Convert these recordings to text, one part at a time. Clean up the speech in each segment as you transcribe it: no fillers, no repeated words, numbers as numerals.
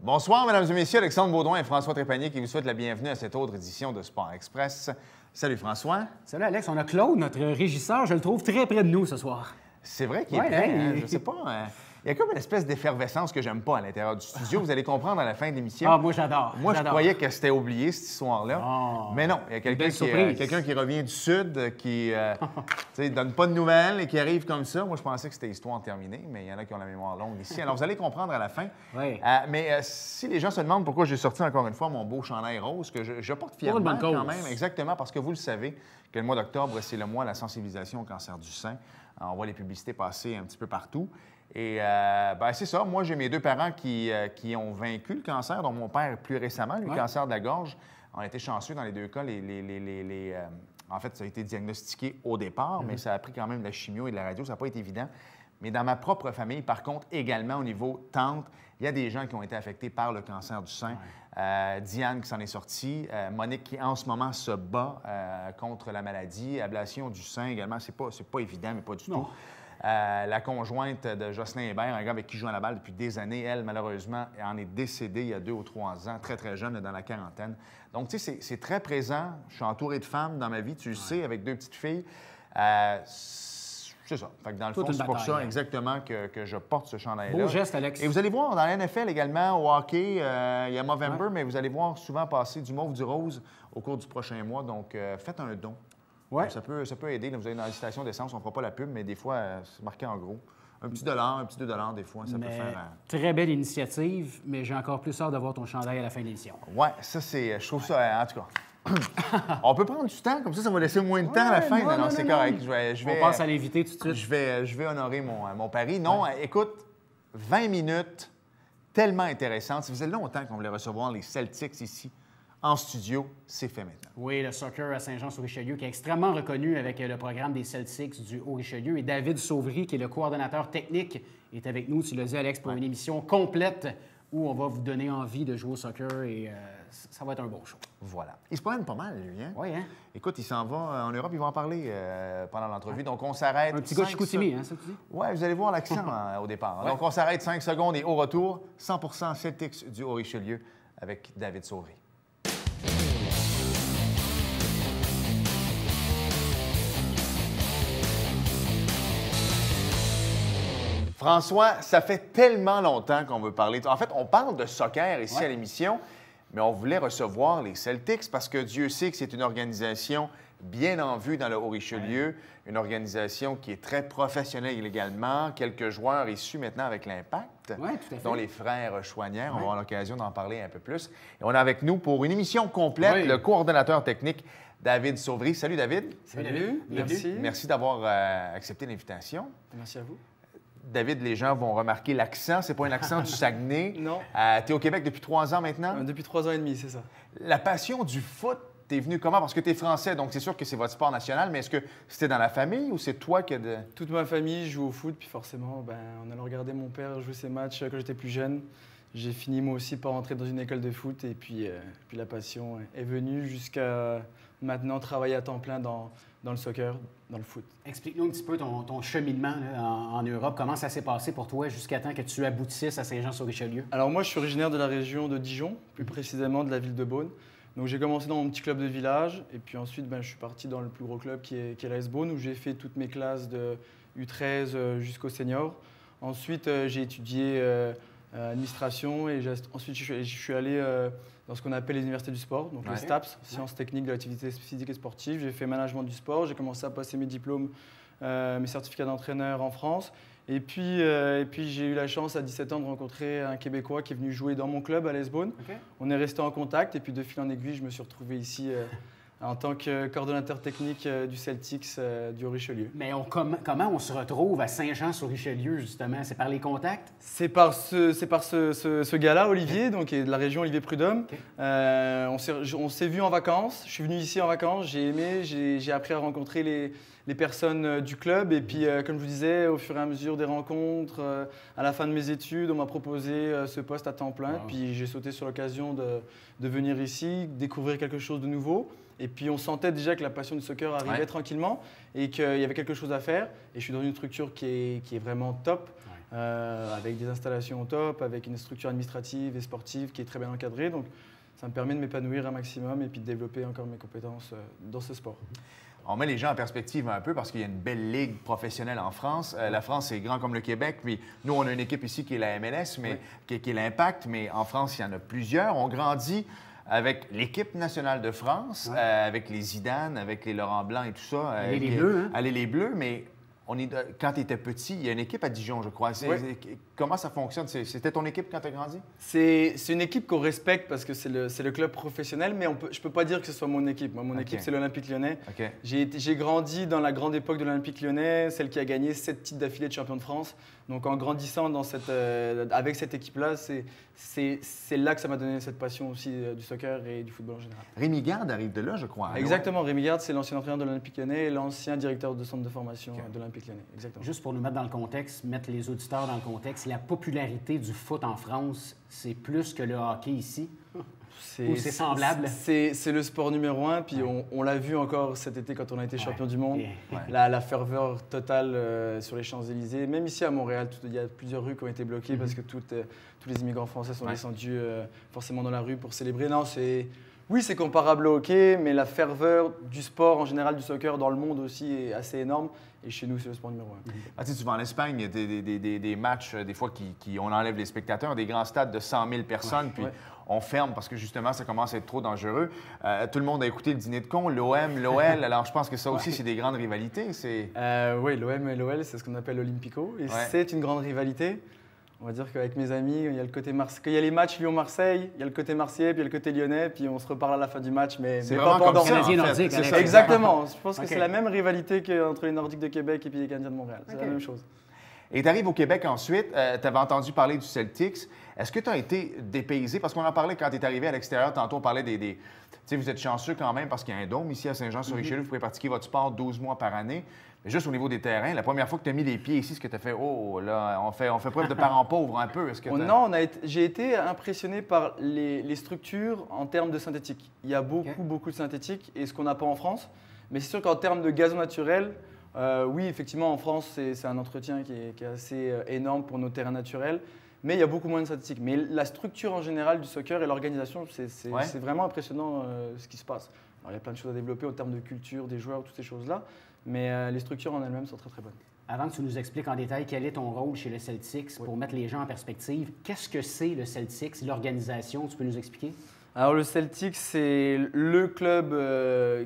Bonsoir, mesdames et messieurs. Alexandre Baudouin et François Trépanier qui vous souhaitent la bienvenue à cette autre édition de Sport Express. Salut François. Salut Alex, on a Claude, notre régisseur. Je le trouve très près de nous ce soir. C'est vrai qu'il est prêt, hein? Je sais pas. Il y a comme une espèce d'effervescence que j'aime pas à l'intérieur du studio. Vous allez comprendre à la fin de l'émission. Ah, moi j'adore. Moi, je croyais que c'était oublié cette histoire-là. Oh, mais non, il y a quelqu'un qui revient du Sud, qui ne donne pas de nouvelles et qui arrive comme ça. Moi, je pensais que c'était histoire terminée, mais il y en a qui ont la mémoire longue ici. Alors, vous allez comprendre à la fin. Oui. Mais si les gens se demandent pourquoi j'ai sorti encore une fois mon beau chandail rose, que je porte fièrement quand même, exactement, parce que vous le savez, que le mois d'octobre, c'est le mois de la sensibilisation au cancer du sein. Alors, on voit les publicités passer un petit peu partout. Et c'est ça. Moi, j'ai mes deux parents qui ont vaincu le cancer, dont mon père plus récemment, le cancer de la gorge. On a été chanceux dans les deux cas. En fait, ça a été diagnostiqué au départ, mais ça a pris quand même de la chimio et de la radio. Ça n'a pas été évident. Mais dans ma propre famille, par contre, également au niveau tante, il y a des gens qui ont été affectés par le cancer du sein. Diane qui s'en est sortie, Monique qui en ce moment se bat contre la maladie, ablation du sein également. C'est pas évident, mais pas du tout. La conjointe de Jocelyn Hébert, un gars avec qui je joue à la balle depuis des années, elle, malheureusement, en est décédée il y a 2 ou 3 ans, très, très jeune, dans la quarantaine. Donc, tu sais, c'est très présent. Je suis entouré de femmes dans ma vie, tu le sais, avec 2 petites filles. C'est ça. Fait que dans le fond, c'est pour ça exactement que je porte ce chandail-là. Beau geste, Alex. Et vous allez voir, dans la NFL également, au hockey, il y a Movember, mais vous allez voir souvent passer du mauve, du rose au cours du prochain mois. Donc, faites un don. Ouais. Ça peut aider. Là, vous allez dans la station d'essence, on ne fera pas la pub, mais des fois, c'est marqué en gros. Un petit dollar, un petit 2 $ des fois, ça peut faire... Très belle initiative, mais j'ai encore plus hâte de voir ton chandail à la fin de l'émission. Oui, ça, c'est... Je trouve ça, en tout cas... On peut prendre du temps, comme ça va laisser moins de temps à la fin. Non, c'est correct. On passe à l'invité tout de suite. Je vais honorer mon pari. Non, écoute, 20 minutes tellement intéressantes. Ça faisait longtemps qu'on voulait recevoir les Celtics ici. En studio, c'est fait maintenant. Oui, le soccer à Saint-Jean-sur-Richelieu, qui est extrêmement reconnu avec le programme des Celtics du Haut-Richelieu. Et David Sauvry, qui est le coordonnateur technique, est avec nous, tu l'as dit, Alex, pour une émission complète où on va vous donner envie de jouer au soccer et ça va être un bon show. Voilà. Il se promène pas mal, lui, hein? Oui, hein? Écoute, il s'en va en Europe, il va en parler pendant l'entrevue. Donc, on s'arrête. Un petit gars de Chicoutimi, hein, ça tu dis? Oui, vous allez voir l'accent au départ. Donc, on s'arrête 5 secondes et au retour, 100% Celtics du Haut-Richelieu avec David Sauvry. François, ça fait tellement longtemps qu'on veut parler. En fait, on parle de soccer ici à l'émission, mais on voulait recevoir les Celtics parce que Dieu sait que c'est une organisation bien en vue dans le Haut-Richelieu, une organisation qui est très professionnelle également, quelques joueurs issus maintenant avec l'Impact, dont les frères Chouanière. On va avoir l'occasion d'en parler un peu plus. Et on est avec nous pour une émission complète, le coordonnateur technique David Sauvry. Salut David. Salut. Merci. Merci d'avoir accepté l'invitation. Merci à vous. David, les gens vont remarquer l'accent. C'est pas un accent du Saguenay. Non. Tu es au Québec depuis 3 ans maintenant? Depuis 3 ans et demi, c'est ça. La passion du foot, t'es venu comment? Parce que tu es français, donc c'est sûr que c'est votre sport national, mais est-ce que c'était dans la famille ou c'est toi qui as... Toute ma famille joue au foot, puis forcément, on allait regarder mon père jouer ses matchs quand j'étais plus jeune. J'ai fini moi aussi par entrer dans une école de foot et puis la passion est venue jusqu'à maintenant travailler à temps plein dans le soccer, dans le foot. Explique-nous un petit peu ton cheminement là, en Europe. Comment ça s'est passé pour toi jusqu'à temps que tu aboutisses à Saint-Jean-sur-Richelieu? Alors moi, je suis originaire de la région de Dijon, plus précisément de la ville de Beaune. Donc j'ai commencé dans mon petit club de village et puis ensuite je suis parti dans le plus gros club qui est l'AS Beaune où j'ai fait toutes mes classes de U13 jusqu'au senior. Ensuite, j'ai étudié administration et ensuite je suis allé dans ce qu'on appelle les universités du sport, donc les STAPS, sciences techniques de l'activité physique et sportive. J'ai fait management du sport, j'ai commencé à passer mes diplômes, mes certificats d'entraîneur en France. Et puis j'ai eu la chance à 17 ans de rencontrer un Québécois qui est venu jouer dans mon club à l'AS Beaune. On est resté en contact et puis de fil en aiguille, je me suis retrouvé ici en tant que coordonnateur technique du Celtics du Haut-Richelieu. Mais comment on se retrouve à Saint-Jean-sur-Richelieu, justement? C'est par les contacts? C'est par ce gars-là, Olivier, donc, qui est de la région Olivier Prudhomme. On s'est vus en vacances. Je suis venu ici en vacances, j'ai aimé, j'ai appris à rencontrer les personnes du club. Et puis, comme je vous disais, au fur et à mesure des rencontres, à la fin de mes études, on m'a proposé ce poste à temps plein. Puis j'ai sauté sur l'occasion de venir ici, découvrir quelque chose de nouveau. Et puis on sentait déjà que la passion du soccer arrivait tranquillement et qu'il y avait quelque chose à faire. Et je suis dans une structure qui est vraiment top, avec des installations au top, avec une structure administrative et sportive qui est très bien encadrée. Donc ça me permet de m'épanouir un maximum et puis de développer encore mes compétences dans ce sport. On met les gens en perspective un peu parce qu'il y a une belle ligue professionnelle en France. La France, c'est grand comme le Québec. Puis nous, on a une équipe ici qui est la MLS, mais qui est l'Impact. Mais en France, il y en a plusieurs. On grandit avec l'équipe nationale de France, avec les Zidane, avec les Laurent Blanc et tout ça. Allez les Bleus, hein? Allez les Bleus, mais quand tu étais petit, il y a une équipe à Dijon, je crois. Comment ça fonctionne? C'était ton équipe quand tu as grandi? C'est une équipe qu'on respecte parce que c'est le club professionnel, mais je ne peux pas dire que ce soit mon équipe. Moi, mon équipe, c'est l'Olympique Lyonnais. J'ai grandi dans la grande époque de l'Olympique Lyonnais, celle qui a gagné 7 titres d'affilée de champion de France. Donc en grandissant avec cette équipe-là, c'est là que ça m'a donné cette passion aussi du soccer et du football en général. Rémi Garde arrive de là, je crois. Exactement, Rémi Garde, c'est l'ancien entraîneur de l'Olympique Lyonnais et l'ancien directeur de centre de formation de l'Olympique Lyonnais. Exactement. Juste pour nous mettre dans le contexte, mettre les auditeurs dans le contexte, la popularité du foot en France, c'est plus que le hockey ici? Ou c'est semblable? C'est le sport numéro 1, puis on l'a vu encore cet été quand on a été champion du monde. La ferveur totale sur les Champs-Élysées. Même ici à Montréal, il y a plusieurs rues qui ont été bloquées parce que tous les immigrants français sont descendus forcément dans la rue pour célébrer. Non, oui, c'est comparable au hockey, mais la ferveur du sport en général, du soccer dans le monde aussi est assez énorme. Et chez nous, c'est le sport numéro 1. Tu vas en Espagne, il y a des matchs, des fois, on enlève les spectateurs, des grands stades de 100 000 personnes, puis on ferme parce que justement, ça commence à être trop dangereux. Tout le monde a écouté le dîner de cons, l'OM, l'OL. Alors, je pense que ça aussi, c'est des grandes rivalités. Oui, l'OM et l'OL, c'est ce qu'on appelle l'Olympico. Et c'est une grande rivalité. On va dire qu'avec mes amis, il y a le côté quand il y a les matchs Lyon-Marseille, il y a le côté marseillais, puis il y a le côté lyonnais, puis on se reparle à la fin du match, mais pas pendant. Nordique, c'est ça. Exactement. Je pense que c'est la même rivalité qu'entre les Nordiques de Québec et puis les Canadiens de Montréal. C'est la même chose. Et tu arrives au Québec ensuite, tu avais entendu parler du Celtics. Est-ce que tu as été dépaysé? Parce qu'on en parlait quand tu es arrivé à l'extérieur. Tantôt, on parlait Tu sais, vous êtes chanceux quand même parce qu'il y a un dôme ici à Saint-Jean-sur-Richelieu. Vous pouvez pratiquer votre sport 12 mois par année. Mais juste au niveau des terrains, la première fois que tu as mis les pieds ici, ce que tu as fait, là, on fait preuve de parents pauvres un peu. Non, j'ai été impressionné par les structures en termes de synthétique. Il y a beaucoup de synthétique et ce qu'on n'a pas en France. Mais c'est sûr qu'en termes de gazon naturel, oui, effectivement, en France, c'est un entretien qui est assez énorme pour nos terrains naturels. Mais il y a beaucoup moins de synthétique. Mais la structure en général du soccer et l'organisation, c'est vraiment impressionnant ce qui se passe. Alors, il y a plein de choses à développer en termes de culture, des joueurs, toutes ces choses-là. Mais les structures en elles-mêmes sont très très bonnes. Avant que tu nous expliques en détail quel est ton rôle chez le Celtics, pour mettre les gens en perspective, qu'est-ce que c'est le Celtics, l'organisation? Tu peux nous expliquer? Alors le Celtics, c'est le club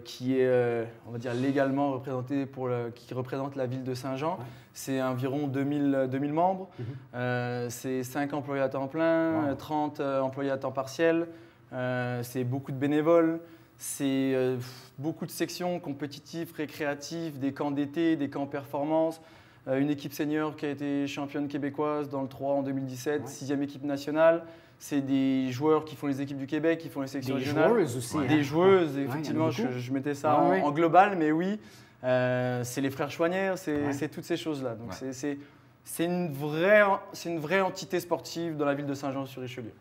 qui est, on va dire, légalement représenté qui représente la ville de Saint-Jean. C'est environ 2000 membres. C'est 5 employés à temps plein, 30 employés à temps partiel. C'est beaucoup de bénévoles. C'est beaucoup de sections compétitives, récréatives, des camps d'été, des camps performance. Une équipe senior qui a été championne québécoise dans le 3 en 2017, 6e équipe nationale. C'est des joueurs qui font les équipes du Québec, qui font les sections régionales. Des joueuses aussi. Des joueuses, effectivement, je mettais ça en global, mais oui. C'est les frères Chouanière, c'est toutes ces choses-là. Donc c'est une vraie entité sportive dans la ville de Saint-Jean-sur-Richelieu.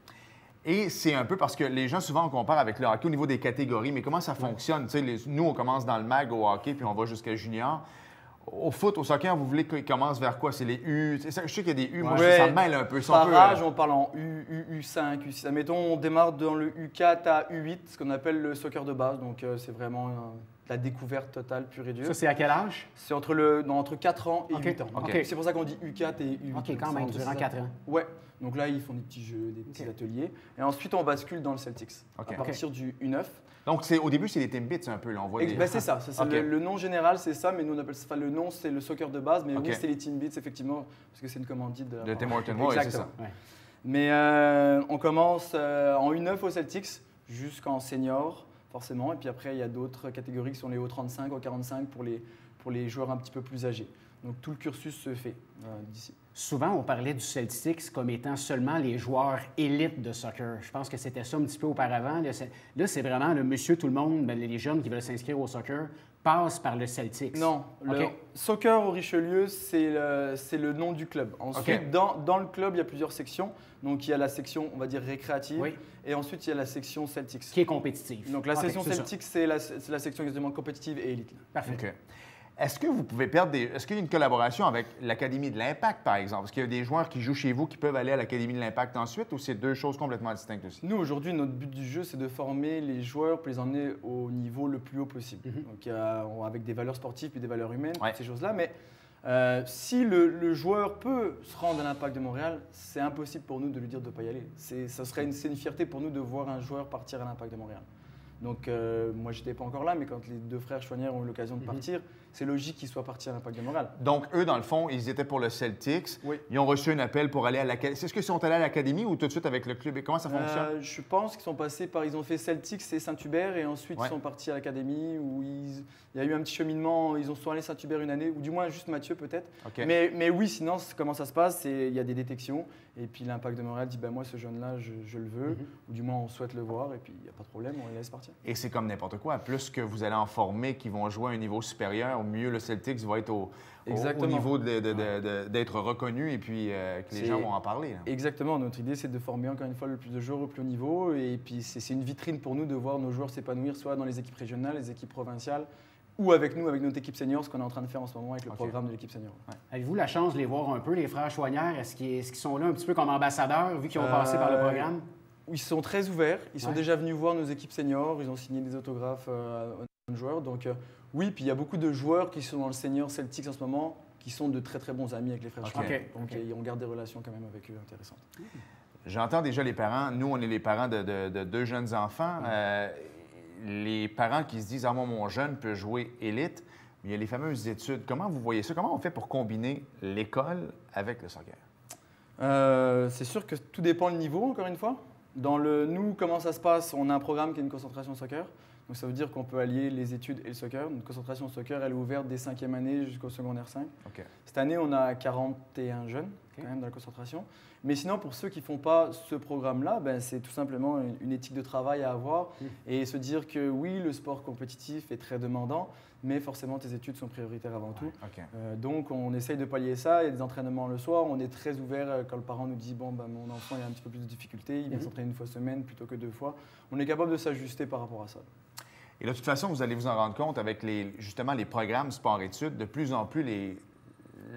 Et c'est un peu parce que les gens, souvent, on compare avec le hockey au niveau des catégories, mais comment ça fonctionne? Nous, on commence dans le MAG au hockey, puis on va jusqu'à junior. Au foot, au soccer, vous voulez qu'il commence vers quoi? C'est les U? Je sais qu'il y a des U, moi, ça me mêle un peu. Par âge, on parle en U, U5, U6. Admettons, on démarre dans le U4 à U8, ce qu'on appelle le soccer de base. Donc, c'est vraiment la découverte totale, pure et dure. Ça, c'est à quel âge? C'est entre 4 ans et 8 ans. C'est pour ça qu'on dit U4 et U8. OK, quand même, durant 4 ans. Ouais. Donc là, ils font des petits jeux, des petits ateliers. Et ensuite, on bascule dans le Celtics, à partir du U9. Donc, au début, c'est les Timbits un peu. Là, on voit c'est ça. Le nom général, c'est ça, mais nous, on appelle ça. Le nom, c'est le soccer de base, mais oui, c'est les Timbits, effectivement, parce que c'est une commandite de Tim Horton. Oui, c'est ça. Ouais. Mais on commence en U9 au Celtics, jusqu'en senior, forcément. Et puis après, il y a d'autres catégories qui sont les O35, O45 pour les joueurs un petit peu plus âgés. Donc tout le cursus se fait d'ici. Souvent, on parlait du Celtics comme étant seulement les joueurs élites de soccer. Je pense que c'était ça un petit peu auparavant. Là, c'est vraiment le monsieur tout le monde, les jeunes qui veulent s'inscrire au soccer passent par le Celtics. Non, le soccer au Richelieu, c'est le nom du club. Ensuite, dans le club, il y a plusieurs sections. Donc, il y a la section, on va dire, récréative. Oui. Et ensuite, il y a la section Celtics. Qui est compétitive. Donc, la section Celtics, c'est la section exactement compétitive et élite. Parfait. Okay. Est-ce que vous pouvez perdre Est-ce qu'il y a une collaboration avec l'Académie de l'Impact, par exemple? Est-ce qu'il y a des joueurs qui jouent chez vous qui peuvent aller à l'Académie de l'Impact ensuite ou c'est deux choses complètement distinctes aussi? Nous, aujourd'hui, notre but du jeu, c'est de former les joueurs pour les emmener au niveau le plus haut possible. Donc, avec des valeurs sportives et des valeurs humaines, toutes ces choses-là. Mais si le joueur peut se rendre à l'Impact de Montréal, c'est impossible pour nous de lui dire de ne pas y aller. C'est une fierté pour nous de voir un joueur partir à l'Impact de Montréal. Donc, moi, je n'étais pas encore là, mais quand les deux frères Chouanière ont eu l'occasion de partir, c'est logique qu'ils soient partis à l'Impact de Montréal. Donc, eux, dans le fond, ils étaient pour le Celtics. Oui. Ils ont reçu un appel pour aller à l'Académie. Est-ce qu'ils sont allés à l'Académie ou tout de suite avec le club? Et comment ça fonctionne? Je pense qu'ils sont passés par... Ils ont fait Celtics et Saint-Hubert et ensuite ils sont partis à l'Académie où il y a eu un petit cheminement. Ils sont allés à Saint-Hubert une année, ou du moins juste Mathieu peut-être. Okay. Mais oui, sinon, comment ça se passe? Il y a des détections et puis l'Impact de Montréal dit moi, ce jeune-là, je le veux, ou du moins on souhaite le voir et puis il n'y a pas de problème, on les laisse partir. Et c'est comme n'importe quoi. Plus que vous allez en former qui vont jouer à un niveau supérieur, mieux le Celtics va être au niveau d'être reconnu et puis que les gens vont en parler. Là. Exactement. Notre idée, c'est de former encore une fois le plus de joueurs au plus haut niveau. Et puis, c'est une vitrine pour nous de voir nos joueurs s'épanouir, soit dans les équipes régionales, les équipes provinciales, ou avec nous, avec notre équipe senior, ce qu'on est en train de faire en ce moment avec le programme de l'équipe senior. Ouais. Avez-vous la chance de les voir un peu, les frères Chouanière? Est-ce qu'ils sont là un petit peu comme ambassadeurs, vu qu'ils ont passé par le programme? Ils sont très ouverts. Ils sont déjà venus voir nos équipes seniors. Ils ont signé des autographes aux joueurs. Donc, oui, puis il y a beaucoup de joueurs qui sont dans le senior Celtics en ce moment, qui sont de très très bons amis avec les frères Chouanière. Donc, on garde des relations quand même avec eux intéressantes. J'entends déjà les parents. Nous, on est les parents de deux jeunes enfants. Les parents qui se disent « Ah, moi, mon jeune peut jouer élite », mais il y a les fameuses études. Comment vous voyez ça? Comment on fait pour combiner l'école avec le soccer? C'est sûr que tout dépend du niveau, encore une fois. Nous, comment ça se passe? On a un programme qui est une concentration soccer. Donc, ça veut dire qu'on peut allier les études et le soccer. Notre concentration soccer, elle est ouverte dès 5e année jusqu'au secondaire 5. Cette année, on a 41 jeunes quand même dans la concentration. Mais sinon, pour ceux qui ne font pas ce programme-là, c'est tout simplement une éthique de travail à avoir et se dire que oui, le sport compétitif est très demandant, mais forcément, tes études sont prioritaires avant tout. Donc, on essaye de pallier ça. Il y a des entraînements le soir. On est très ouvert quand le parent nous dit « Bon, mon enfant il a un petit peu plus de difficultés, il vient s'entraîner une fois semaine plutôt que 2 fois ». On est capable de s'ajuster par rapport à ça. Et là, de toute façon, vous allez vous en rendre compte avec justement les programmes sport-études. De plus en plus,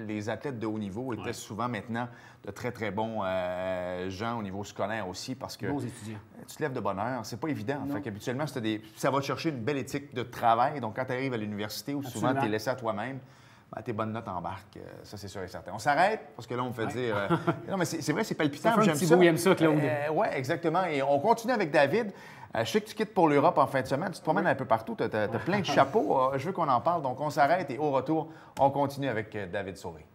les athlètes de haut niveau étaient souvent maintenant de très, très bons gens au niveau scolaire aussi parce que tu te lèves de bonne heure. C'est pas évident. Fait qu'habituellement, ça va te chercher une belle éthique de travail. Donc, quand tu arrives à l'université où souvent tu es laissé à toi-même, tes bonnes notes embarquent. Ça, c'est sûr et certain. On s'arrête parce que là, on me fait dire... non, mais c'est vrai, c'est palpitant. Ça fait un petit bout, il aime ça, Claude. Oui, exactement. Et on continue avec David. Je sais que tu quittes pour l'Europe en fin de semaine. Tu te promènes un peu partout. Tu as plein de chapeaux. Je veux qu'on en parle. Donc, on s'arrête et au retour, on continue avec David Sauré.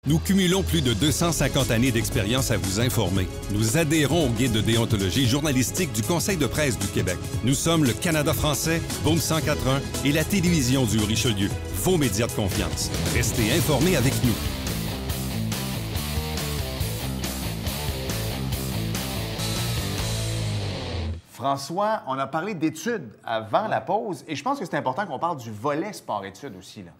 Nous cumulons plus de 250 années d'expérience à vous informer. Nous adhérons au guide de déontologie journalistique du Conseil de presse du Québec. Nous sommes le Canada français, Boom 104.1 et la télévision du Richelieu, vos médias de confiance. Restez informés avec nous. François, on a parlé d'études avant la pause et je pense que c'est important qu'on parle du volet sport-études aussi. Là.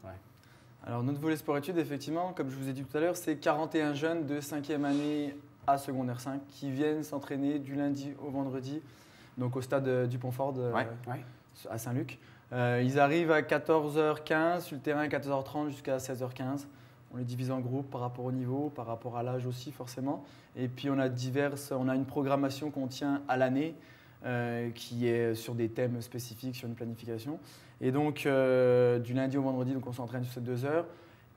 Alors, notre volet sport-études, effectivement, comme je vous ai dit tout à l'heure, c'est 41 jeunes de 5e année à secondaire 5 qui viennent s'entraîner du lundi au vendredi, donc au stade du Pontfort à Saint-Luc. Ils arrivent à 14h15 sur le terrain, à 14h30 jusqu'à 16h15. On les divise en groupes par rapport au niveau, par rapport à l'âge aussi, forcément. Et puis, on a une programmation qu'on tient à l'année qui est sur des thèmes spécifiques, sur une planification. Et donc, du lundi au vendredi, donc on s'entraîne sur ces 2 heures.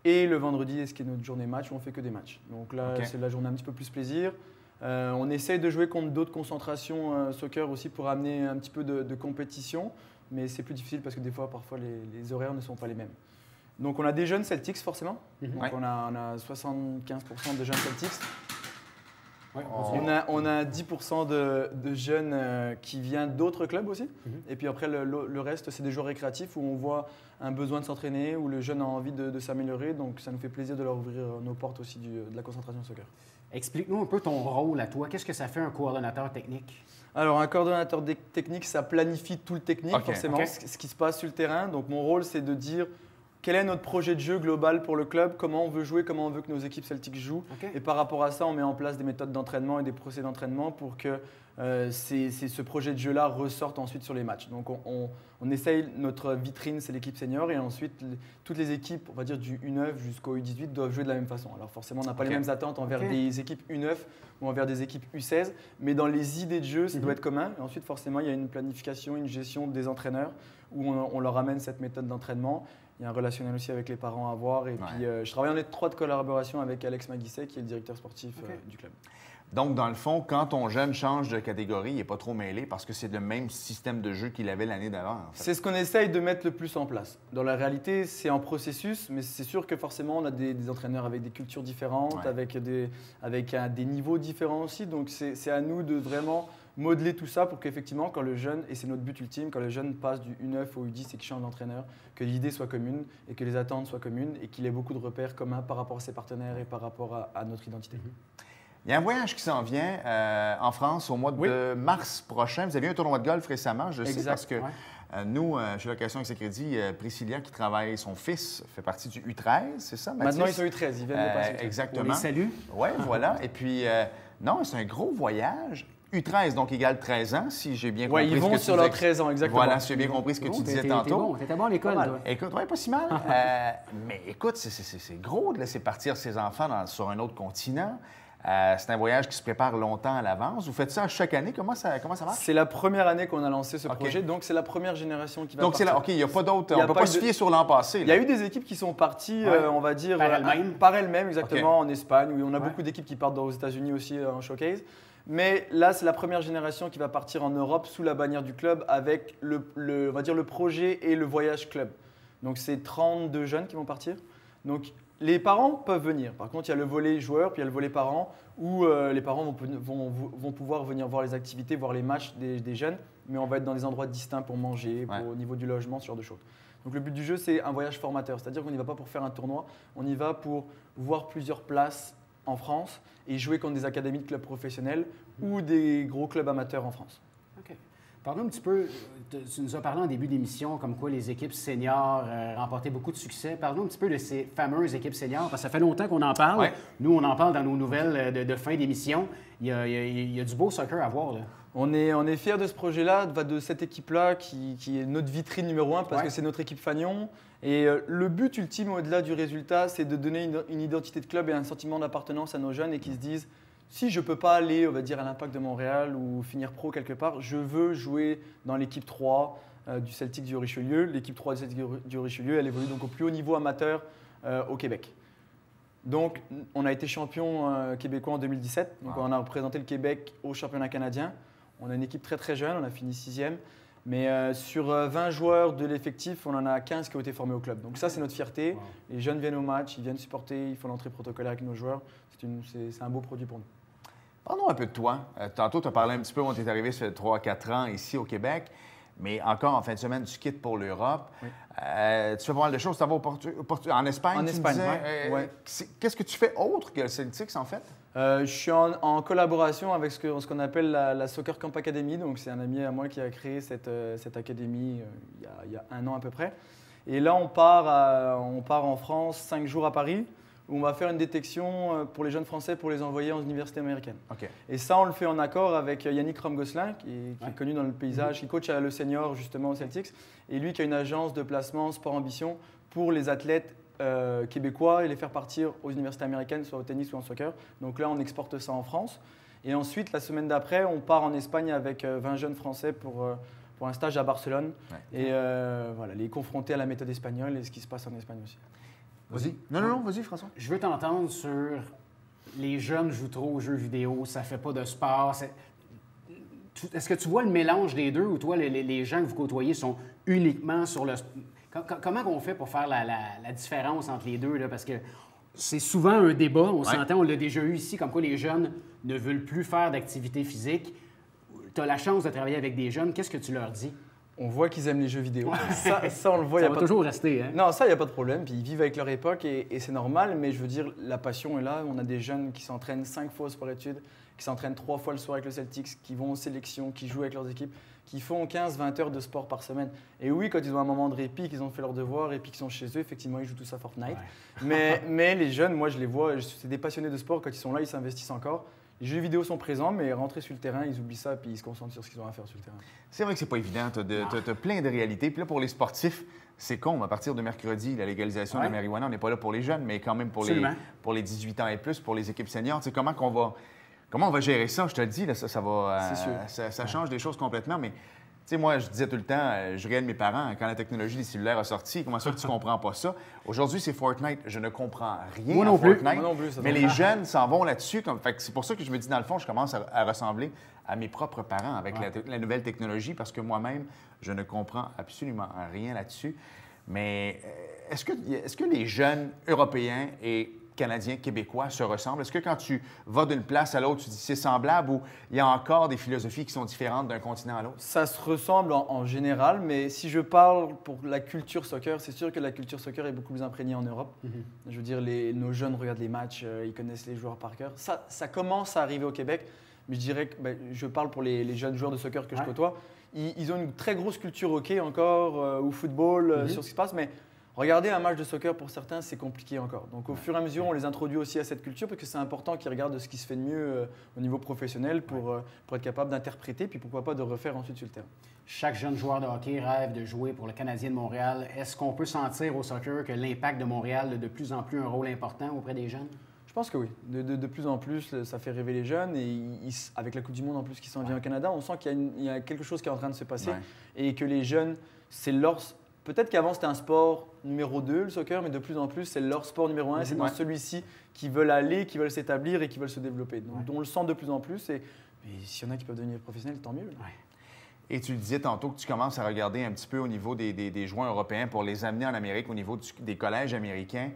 Et le vendredi, ce qui est notre journée match, on ne fait que des matchs. Donc là, c'est la journée un petit peu plus plaisir. On essaye de jouer contre d'autres concentrations soccer aussi pour amener un petit peu de compétition, mais c'est plus difficile parce que des fois, parfois, les horaires ne sont pas les mêmes. Donc on a des jeunes Celtics forcément. Donc on a 75% de jeunes Celtics. Ouais, on a 10% de jeunes qui viennent d'autres clubs aussi. Et puis après, le reste, c'est des joueurs récréatifs où on voit un besoin de s'entraîner, où le jeune a envie de s'améliorer. Donc ça nous fait plaisir de leur ouvrir nos portes aussi de la concentration soccer. Explique-nous un peu ton rôle à toi. Qu'est-ce que ça fait un coordonnateur technique? Alors un coordonnateur technique, ça planifie tout le technique, forcément, ce qui se passe sur le terrain. Donc mon rôle, c'est de dire quel est notre projet de jeu global pour le club, comment on veut jouer, comment on veut que nos équipes Celtics jouent. Et par rapport à ça, on met en place des méthodes d'entraînement et des procédés d'entraînement pour que ce projet de jeu-là ressorte ensuite sur les matchs. Donc on essaye, notre vitrine, c'est l'équipe senior, et ensuite toutes les équipes, on va dire du U9 jusqu'au U18, doivent jouer de la même façon. Alors forcément, on n'a pas les mêmes attentes envers des équipes U9 ou envers des équipes U16, mais dans les idées de jeu, ça doit être commun. Et ensuite, forcément, il y a une planification, une gestion des entraîneurs où on leur amène cette méthode d'entraînement. Il y a un relationnel aussi avec les parents à avoir. Et puis, je travaille en étroite collaboration avec Alex Maguisset, qui est le directeur sportif du club. Donc, dans le fond, quand ton jeune change de catégorie, il n'est pas trop mêlé parce que c'est le même système de jeu qu'il avait l'année d'avant. En fait. C'est ce qu'on essaye de mettre le plus en place. Dans la réalité, c'est en processus, mais c'est sûr que forcément, on a des entraîneurs avec des cultures différentes, avec des niveaux différents aussi. Donc, c'est à nous de vraiment modeler tout ça pour qu'effectivement, quand le jeune, et c'est notre but ultime, quand le jeune passe du U9 au U10 et qu'il change d'entraîneur, que l'idée soit commune et que les attentes soient communes et qu'il ait beaucoup de repères communs par rapport à ses partenaires et par rapport à notre identité. Il y a un voyage qui s'en vient en France au mois de mars prochain. Vous avez eu un tournoi de golf récemment, je sais, parce que nous, chez Location Accès Crédit, Priscilla qui travaille, son fils fait partie du U13, c'est ça, Mathis? Maintenant, ils sont U13, ils viennent de passer. Exactement. On les salue. Oui, voilà. Et puis, non, c'est un gros voyage. U13, donc égale 13 ans, si j'ai bien compris. Oui, ils vont sur leurs 13 ans, exactement. Voilà, si j'ai bien compris ce que tu disais tantôt. T'étais bon à l'école, toi. Écoute, oui, pas si mal. Mais écoute, c'est gros de laisser partir ses enfants sur un autre continent. C'est un voyage qui se prépare longtemps à l'avance. Vous faites ça chaque année? Comment ça marche? C'est la première année qu'on a lancé ce projet, donc c'est la première génération qui va partir. Donc, OK, il n'y a pas d'autres. On ne peut pas se fier sur l'an passé. Il y a eu des équipes qui sont parties, on va dire, par elles-mêmes, exactement, en Espagne, où on a beaucoup d'équipes qui partent aux États-Unis aussi en showcase. Mais là, c'est la première génération qui va partir en Europe sous la bannière du club avec on va dire, le projet et le voyage club. Donc, c'est 32 jeunes qui vont partir. Donc, les parents peuvent venir. Par contre, il y a le volet joueurs, puis il y a le volet parents, où les parents vont pouvoir venir voir les activités, voir les matchs des jeunes, mais on va être dans des endroits distincts pour manger, au niveau du logement, ce genre de choses. Donc le but du jeu, c'est un voyage formateur, c'est-à-dire qu'on n'y va pas pour faire un tournoi, on y va pour voir plusieurs places en France et jouer contre des académies de clubs professionnels ou des gros clubs amateurs en France. OK. Parle-nous un petit peu, tu nous as parlé en début d'émission comme quoi les équipes seniors remportaient beaucoup de succès. Parle-nous un petit peu de ces fameuses équipes seniors, parce que ça fait longtemps qu'on en parle. Ouais. Nous, on en parle dans nos nouvelles de fin d'émission. Il y a du beau soccer à voir, là. On est fiers de ce projet-là, de cette équipe-là qui est notre vitrine numéro 1 parce que c'est notre équipe fanion. Et le but ultime, au-delà du résultat, c'est de donner une identité de club et un sentiment d'appartenance à nos jeunes et qui se disent si je ne peux pas aller, on va dire, à l'Impact de Montréal ou finir pro quelque part, je veux jouer dans l'équipe 3 du Celtic du Richelieu. L'équipe 3 du Celtic du Richelieu, elle évolue donc au plus haut niveau amateur au Québec. Donc, on a été champion québécois en 2017. Donc, on a représenté le Québec au championnat canadien. On a une équipe très très jeune, on a fini 6e. Mais sur 20 joueurs de l'effectif, on en a 15 qui ont été formés au club. Donc ça, c'est notre fierté. Wow. Les jeunes viennent au match, ils viennent supporter, ils font l'entrée protocolaire avec nos joueurs. C'est un beau produit pour nous. Parlons un peu de toi. Tantôt, tu as parlé un petit peu, on est arrivé sur 3-4 ans ici au Québec. Mais encore en fin de semaine, tu quittes pour l'Europe. Oui. Tu fais pas mal de choses. Tu vas en Espagne, en Espagne, Qu'est-ce que tu fais autre que le Celtics, en fait? Je suis en collaboration avec ce qu'on appelle la Soccer Camp Academy. Donc, c'est un ami à moi qui a créé cette académie il y a 1 an à peu près. Et là, on part en France 5 jours à Paris, où on va faire une détection pour les jeunes Français pour les envoyer en université américaine. Okay. Et ça, on le fait en accord avec Yannick Romgosselin, qui est connu dans le paysage, qui coach le senior justement au Celtics, et lui qui a une agence de placement Sport Ambition pour les athlètes québécois et les faire partir aux universités américaines, soit au tennis ou en soccer. Donc là, on exporte ça en France. Et ensuite, la semaine d'après, on part en Espagne avec 20 jeunes Français pour un stage à Barcelone. Ouais. Et voilà, les confronter à la méthode espagnole et ce qui se passe en Espagne aussi. Vas-y. Non, vas-y, François. Je veux t'entendre sur les jeunes jouent trop aux jeux vidéo, ça fait pas de sport. Est-ce que tu vois le mélange des deux ou toi, les gens que vous côtoyez sont uniquement sur le... Comment on fait pour faire la différence entre les deux? Là? Parce que c'est souvent un débat, on s'entend, on l'a déjà eu ici, comme quoi les jeunes ne veulent plus faire d'activité physique. Tu as la chance de travailler avec des jeunes, qu'est-ce que tu leur dis? On voit qu'ils aiment les jeux vidéo. Ça, on le voit. Ça va toujours rester. Hein? Non, ça, il n'y a pas de problème. Puis ils vivent avec leur époque et c'est normal. Mais je veux dire, la passion est là. On a des jeunes qui s'entraînent 5 fois au sport-études, qui s'entraînent 3 fois le soir avec le Celtics, qui vont aux sélections, qui jouent avec leurs équipes, qui font 15-20 heures de sport par semaine. Et oui, quand ils ont un moment de répit, qu'ils ont fait leurs devoirs et puis qu'ils sont chez eux, effectivement, ils jouent tous à Fortnite. Ouais. mais les jeunes, moi, je les vois, c'est des passionnés de sport. Quand ils sont là, ils s'investissent encore. Les jeux vidéo sont présents, mais rentrer sur le terrain, ils oublient ça puis ils se concentrent sur ce qu'ils ont à faire sur le terrain. C'est vrai que c'est pas évident. Tu as plein de réalités. Puis là, pour les sportifs, c'est con. À partir de mercredi, la légalisation de la marijuana, on n'est pas là pour les jeunes, mais quand même pour les 18 ans et plus, pour les équipes seniors. Tu sais, comment on va gérer ça? Je te le dis, là, ça change des choses complètement, mais... Tu sais, moi, je disais tout le temps, je riais de mes parents quand la technologie des cellulaires a sorti. Comment ça que tu comprends pas ça? Aujourd'hui, c'est Fortnite. Je ne comprends rien Moi non plus. Fortnite. Moi non plus, mais les jeunes s'en vont là-dessus. C'est pour ça que je me dis, dans le fond, je commence à ressembler à mes propres parents avec la nouvelle technologie parce que moi-même, je ne comprends absolument rien là-dessus. Mais est-ce que les jeunes européens et Canadiens, Québécois se ressemblent? Est-ce que quand tu vas d'une place à l'autre, tu dis c'est semblable ou il y a encore des philosophies qui sont différentes d'un continent à l'autre? Ça se ressemble en général, mais si je parle pour la culture soccer, c'est sûr que la culture soccer est beaucoup plus imprégnée en Europe. Je veux dire, nos jeunes regardent les matchs, ils connaissent les joueurs par cœur. Ça commence à arriver au Québec, mais je dirais que je parle pour les jeunes joueurs de soccer que je côtoie. Ils ont une très grosse culture hockey encore, ou football, sur ce qui se passe, mais regarder un match de soccer, pour certains, c'est compliqué encore. Donc, au fur et à mesure, on les introduit aussi à cette culture parce que c'est important qu'ils regardent ce qui se fait de mieux au niveau professionnel pour être capable d'interpréter, puis pourquoi pas de refaire ensuite sur le terrain. Chaque jeune joueur de hockey rêve de jouer pour le Canadien de Montréal. Est-ce qu'on peut sentir au soccer que l'impact de Montréal a de plus en plus un rôle important auprès des jeunes? Je pense que oui. De plus en plus, ça fait rêver les jeunes. Et avec la Coupe du Monde en plus qui s'en vient au Canada, on sent qu'il y a quelque chose qui est en train de se passer et que les jeunes, c'est leur... Peut-être qu'avant, c'était un sport numéro 2, le soccer, mais de plus en plus, c'est leur sport numéro 1. C'est dans celui-ci qu'ils veulent aller, qu'ils veulent s'établir et qu'ils veulent se développer. Donc, on le sent de plus en plus. Et s'il y en a qui peuvent devenir professionnels, tant mieux. Et tu disais tantôt que tu commences à regarder un petit peu au niveau des joueurs européens pour les amener en Amérique, au niveau des collèges américains.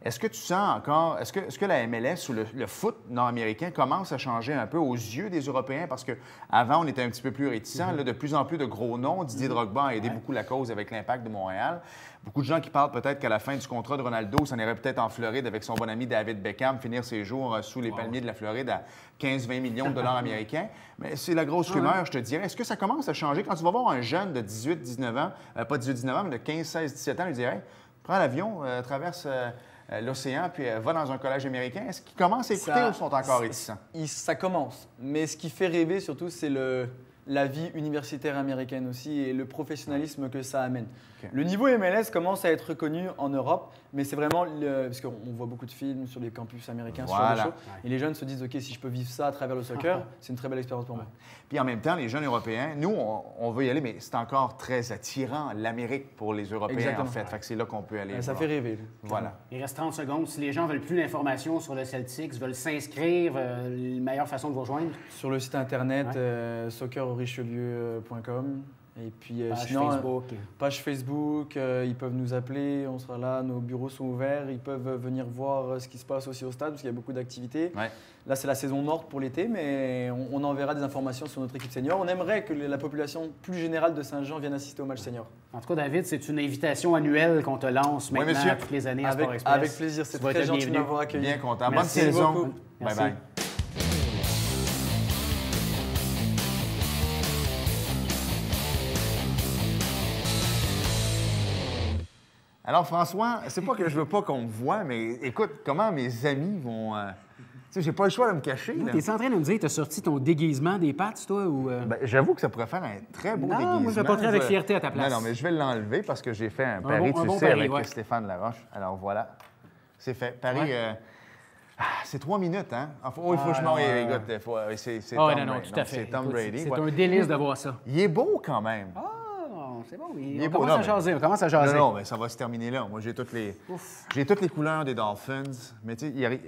Est-ce que tu sens encore, est-ce que la MLS ou le foot nord-américain commence à changer un peu aux yeux des Européens? Parce qu'avant, on était un petit peu plus réticents. Là, de plus en plus de gros noms. Didier Drogba a aidé beaucoup la cause avec l'Impact de Montréal. Beaucoup de gens qui parlent peut-être qu'à la fin du contrat de Ronaldo, ça irait peut-être en Floride avec son bon ami David Beckham, finir ses jours sous les palmiers de la Floride à 15-20 millions de dollars américains. Mais c'est la grosse rumeur, je te dirais. Est-ce que ça commence à changer? Quand tu vas voir un jeune de 18-19 ans, pas 18-19 ans, mais de 15-16-17 ans, lui dirais, prends l'avion, traverse... l'océan, puis va dans un collège américain. Est-ce qu'ils commencent à écouter ou sont encore réticents? Ça commence. Mais ce qui fait rêver surtout, c'est la vie universitaire américaine aussi et le professionnalisme que ça amène. Le niveau MLS commence à être reconnu en Europe, mais c'est vraiment, parce qu'on voit beaucoup de films sur les campus américains, sur les shows, et les jeunes se disent, OK, si je peux vivre ça à travers le soccer, c'est une très belle expérience pour moi. Puis en même temps, les jeunes Européens, nous, on veut y aller, mais c'est encore très attirant, l'Amérique pour les Européens, en fait. Fait que c'est là qu'on peut aller. Ça fait rêver. Voilà. Il reste 30 secondes. Si les gens veulent plus d'informations sur le Celtics, veulent s'inscrire, la meilleure façon de vous rejoindre? Sur le site internet socceraurichelieu.com. Et puis page Facebook, ils peuvent nous appeler, on sera là, nos bureaux sont ouverts, ils peuvent venir voir ce qui se passe aussi au stade parce qu'il y a beaucoup d'activités. Là, c'est la saison morte pour l'été, mais on enverra des informations sur notre équipe senior. On aimerait que la population plus générale de Saint-Jean vienne assister au match senior. En tout cas, David, c'est une invitation annuelle qu'on te lance maintenant toutes les années à Sport Express. Avec plaisir, c'est très gentil de m'avoir accueilli. Bien content. Bonne saison. Merci. Bye bye. Alors, François, c'est pas que je veux pas qu'on me voie, mais écoute, comment mes amis vont... Tu sais, j'ai pas le choix de me cacher. T'es en train de me dire que t'as sorti ton déguisement des pattes, toi, ou... Ben, j'avoue que ça pourrait faire un très beau déguisement. Non, moi, je vais porter avec fierté à ta place. Non, mais je vais l'enlever parce que j'ai fait un pari, avec Stéphane Laroche. Alors, voilà. C'est fait. Pari... c'est 3 minutes, hein? Enfin, il faut que je m'en... Écoute, c'est Tom Brady. Non, tout à fait. C'est Tom Brady. C'est un délice de voir ça. Il est beau, quand même. C'est bon, on commence à jaser. Non, mais ça va se terminer là. Moi, j'ai toutes les couleurs des Dolphins. Mais tu sais,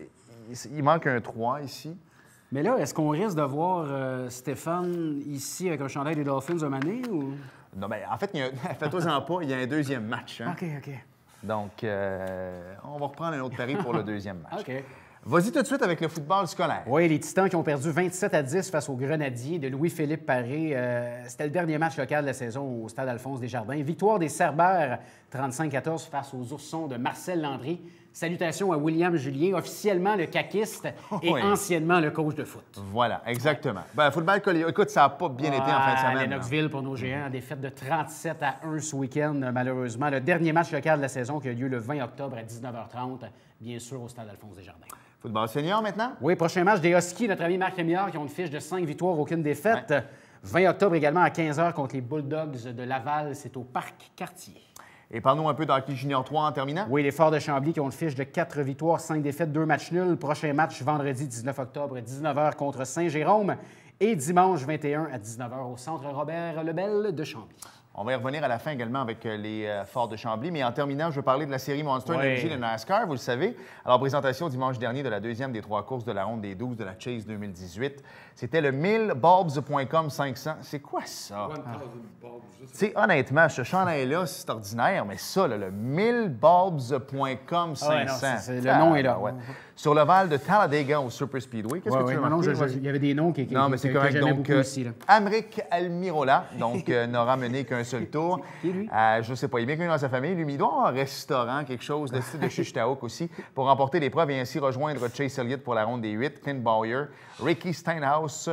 il manque un 3 ici. Mais là, est-ce qu'on risque de voir Stéphane ici avec un chandail des Dolphins un année ou... Non, mais en fait, fais-toi-en pas, il y a un deuxième match. Hein? OK. Donc, on va reprendre un autre pari pour le deuxième match. OK. Vas-y tout de suite avec le football scolaire. Oui, les Titans qui ont perdu 27-10 face aux Grenadiers de Louis-Philippe Paré. C'était le dernier match local de la saison au stade Alphonse Desjardins. Victoire des Cerbères 35-14 face aux Oursons de Marcel Landry. Salutations à William Julien, officiellement le caquiste et anciennement le coach de foot. Voilà, exactement. Ben, football collégial, écoute, ça n'a pas bien été en fin de semaine. Lennoxville pour nos géants, défaite de 37-1 ce week-end, malheureusement. Le dernier match local de la saison qui a lieu le 20 octobre à 19h30, bien sûr, au stade Alphonse Desjardins. Football senior maintenant? Oui, prochain match des Huskies, notre ami Marc Rémillard, qui ont une fiche de 5 victoires, aucune défaite. Ouais. 20 octobre également à 15h contre les Bulldogs de Laval, c'est au Parc Cartier. Et parle-nous un peu d'Hockey Junior 3 en terminant. Oui, les Forts de Chambly qui ont une fiche de 4 victoires, 5 défaites, 2 matchs nuls. Prochain match vendredi 19 octobre, 19h contre Saint-Jérôme. Et dimanche 21 à 19h au Centre Robert Lebel de Chambly. On va y revenir à la fin également avec les Forts de Chambly. Mais en terminant, je veux parler de la série Monster Energy de NASCAR, vous le savez. Alors, présentation dimanche dernier de la deuxième des 3 courses de la ronde des 12 de la Chase 2018. C'était le 1000bulbs.com 500. C'est quoi ça? Tu sais, honnêtement, ce chandail-là, c'est ordinaire, mais ça, là, le 1000bulbs.com 500. Le nom est là. Ouais. Sur l'ovale de Talladega au Super Speedway. Qu'est-ce que tu veux dire? Il y avait des noms qui non, mais c'est correct. Donc, ici, Amric Almirola, donc, n'aura mené qu'un seul tour. Qui est lui? Je ne sais pas. Il est bien connu dans sa famille. Lui, il doit avoir un restaurant, quelque chose, de style de Chichtaouk aussi, pour remporter l'épreuve et ainsi rejoindre Chase Elliott pour la ronde des 8, Clint Bowyer, Ricky Steinhaus.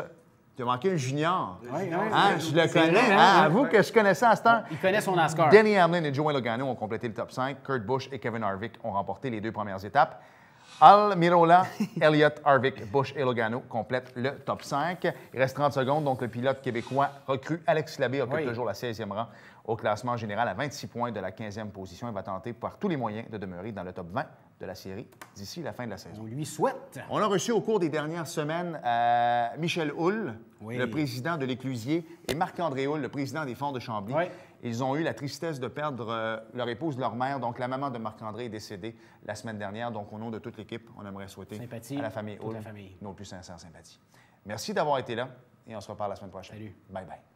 Tu as manqué un junior. Oui. Je le connais. Avoue que je connaissais à ce temps. Il connaît son NASCAR. Denny Hamlin et Joey Logano ont complété le top 5. Kurt Busch et Kevin Harvick ont remporté les 2 premières étapes. Almirola, Elliott, Harvick, Busch et Logano complètent le top 5. Il reste 30 secondes, donc le pilote québécois recru Alex Labé occupe toujours la 16e rang au classement général à 26 points de la 15e position. Il va tenter par tous les moyens de demeurer dans le top 20 de la série d'ici la fin de la saison. On lui souhaite. On a reçu au cours des dernières semaines Michel Houle, le président de l'Éclusier, et Marc-André Houle, le président des Forts de Chambly. Oui. Ils ont eu la tristesse de perdre leur épouse, leur mère. Donc, la maman de Marc-André est décédée la semaine dernière. Donc, au nom de toute l'équipe, on aimerait souhaiter à la famille Houle nos plus sincères sympathies. Merci d'avoir été là et on se reparle la semaine prochaine. Salut. Bye-bye.